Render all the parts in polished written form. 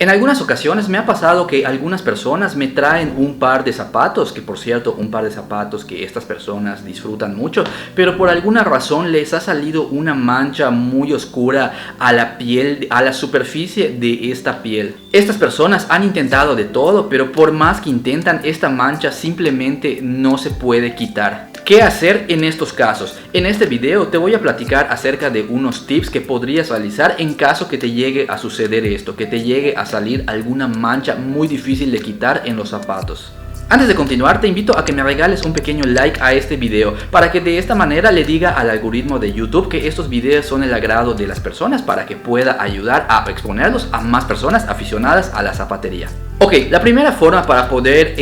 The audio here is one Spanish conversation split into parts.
En algunas ocasiones me ha pasado que algunas personas me traen un par de zapatos, que por cierto, un par de zapatos que estas personas disfrutan mucho, pero por alguna razón les ha salido una mancha muy oscura a la piel, a la superficie de esta piel. Estas personas han intentado de todo, pero por más que intentan, esta mancha simplemente no se puede quitar. ¿Qué hacer en estos casos? En este video te voy a platicar acerca de unos tips que podrías realizar en caso que te llegue a suceder esto, que te llegue a salir alguna mancha muy difícil de quitar en los zapatos. Antes de continuar, te invito a que me regales un pequeño like a este video para que de esta manera le diga al algoritmo de YouTube que estos videos son el agrado de las personas para que pueda ayudar a exponerlos a más personas aficionadas a la zapatería. Ok, la primera forma para poder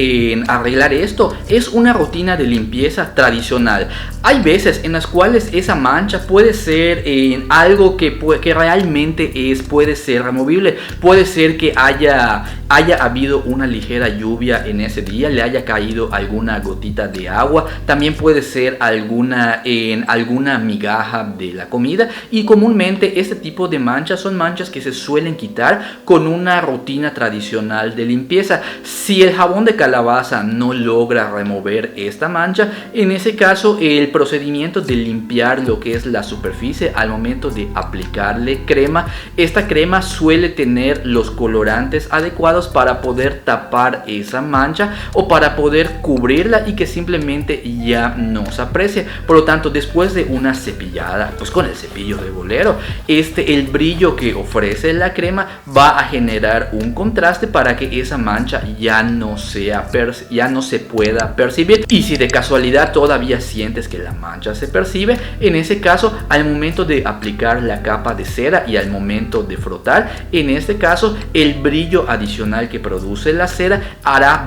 arreglar esto es una rutina de limpieza tradicional. Hay veces en las cuales esa mancha puede ser algo que realmente puede ser removible. Puede ser que haya habido una ligera lluvia en ese día, le haya caído alguna gotita de agua. También puede ser alguna migaja de la comida. Y comúnmente este tipo de manchas son manchas que se suelen quitar con una rutina tradicional de limpieza. Si el jabón de calabaza no logra remover esta mancha, en ese caso el procedimiento de limpiar lo que es la superficie al momento de aplicarle crema, esta crema suele tener los colorantes adecuados para poder tapar esa mancha o para poder cubrirla y que simplemente ya no se aprecie. Por lo tanto, después de una cepillada, pues con el cepillo de bolero, el brillo que ofrece la crema va a generar un contraste para que esa mancha ya no se pueda percibir. Y si de casualidad todavía sientes que la mancha se percibe, en ese caso al momento de aplicar la capa de cera y al momento de frotar, en este caso el brillo adicional que produce la cera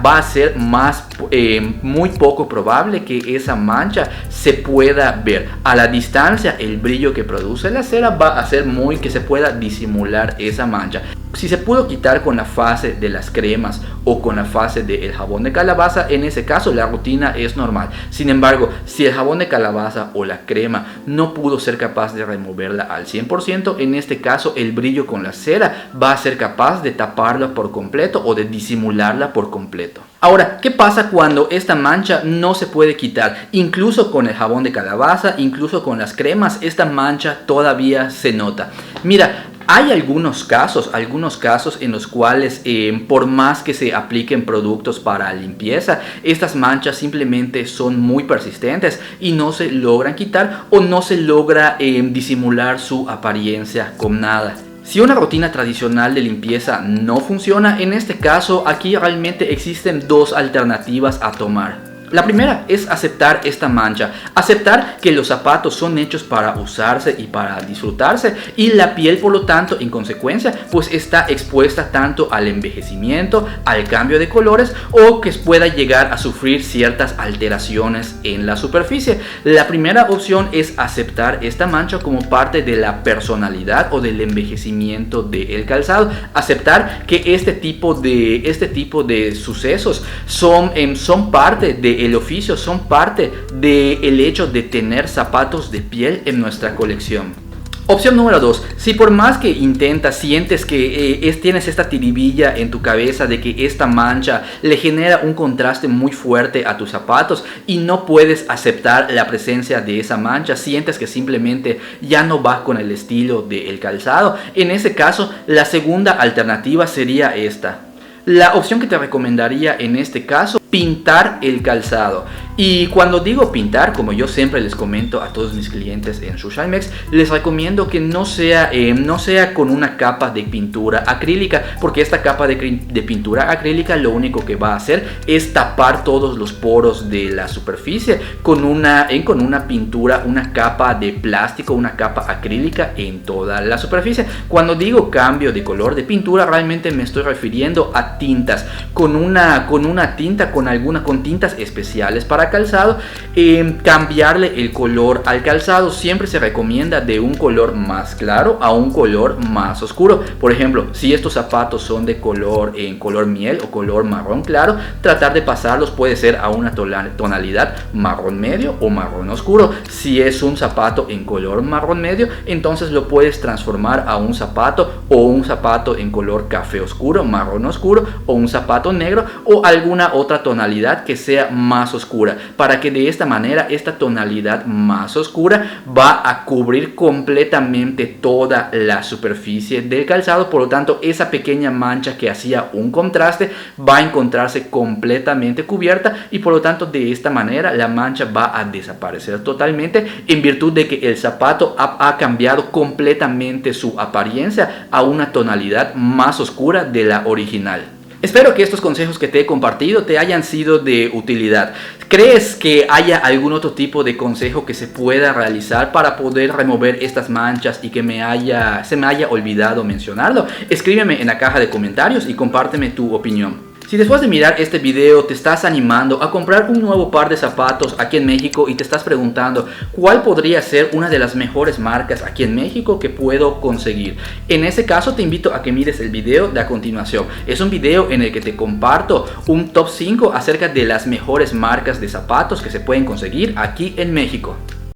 va a ser muy poco probable que esa mancha se pueda ver. A la distancia el brillo que produce la cera va a hacer que se pueda disimular esa mancha. Si se pudo quitar con la fase de las cremas o con la fase del jabón de calabaza, en ese caso la rutina es normal. Sin embargo, si el jabón de calabaza o la crema no pudo ser capaz de removerla al 100%, en este caso el brillo con la cera va a ser capaz de taparla por completo o de disimularla por completo. Ahora, ¿qué pasa cuando esta mancha no se puede quitar? Incluso con el jabón de calabaza, incluso con las cremas, esta mancha todavía se nota. Mira, hay algunos casos en los cuales por más que se apliquen productos para limpieza, estas manchas simplemente son muy persistentes y no se logran quitar o no se logra disimular su apariencia con nada. Si una rutina tradicional de limpieza no funciona, en este caso aquí realmente existen dos alternativas a tomar. La primera es aceptar esta mancha, aceptar que los zapatos son hechos para usarse y para disfrutarse y la piel por lo tanto en consecuencia pues está expuesta tanto al envejecimiento, al cambio de colores o que pueda llegar a sufrir ciertas alteraciones en la superficie. La primera opción es aceptar esta mancha como parte de la personalidad o del envejecimiento del calzado, aceptar que este tipo de sucesos son parte de el oficio, son parte del hecho de tener zapatos de piel en nuestra colección. Opción número 2. Si por más que intentas, sientes que tienes esta tiribilla en tu cabeza de que esta mancha le genera un contraste muy fuerte a tus zapatos y no puedes aceptar la presencia de esa mancha, sientes que simplemente ya no va con el estilo del calzado, en ese caso la segunda alternativa sería esta. La opción que te recomendaría en este caso, pintar el calzado. Y cuando digo pintar, como yo siempre les comento a todos mis clientes en Socialmex, les recomiendo que no sea con una capa de pintura acrílica, porque esta capa de pintura acrílica lo único que va a hacer es tapar todos los poros de la superficie con una pintura, una capa de plástico, una capa acrílica en toda la superficie. Cuando digo cambio de color de pintura, realmente me estoy refiriendo a tintas, con tintas especiales para cada calzado, cambiarle el color al calzado. Siempre se recomienda de un color más claro a un color más oscuro. Por ejemplo, si estos zapatos son de color miel o color marrón claro, tratar de pasarlos puede ser a una tonalidad marrón medio o marrón oscuro. Si es un zapato en color marrón medio, entonces lo puedes transformar a un zapato en color café oscuro, marrón oscuro, o un zapato negro o alguna otra tonalidad que sea más oscura, para que de esta manera esta tonalidad más oscura va a cubrir completamente toda la superficie del calzado. Por lo tanto, esa pequeña mancha que hacía un contraste va a encontrarse completamente cubierta, y por lo tanto de esta manera la mancha va a desaparecer totalmente, en virtud de que el zapato ha cambiado completamente su apariencia a una tonalidad más oscura de la original. Espero que estos consejos que te he compartido te hayan sido de utilidad. ¿Crees que haya algún otro tipo de consejo que se pueda realizar para poder remover estas manchas y que se me haya olvidado mencionarlo? Escríbeme en la caja de comentarios y compárteme tu opinión. Si después de mirar este video te estás animando a comprar un nuevo par de zapatos aquí en México y te estás preguntando cuál podría ser una de las mejores marcas aquí en México que puedo conseguir, en ese caso te invito a que mires el video de a continuación. Es un video en el que te comparto un top 5 acerca de las mejores marcas de zapatos que se pueden conseguir aquí en México.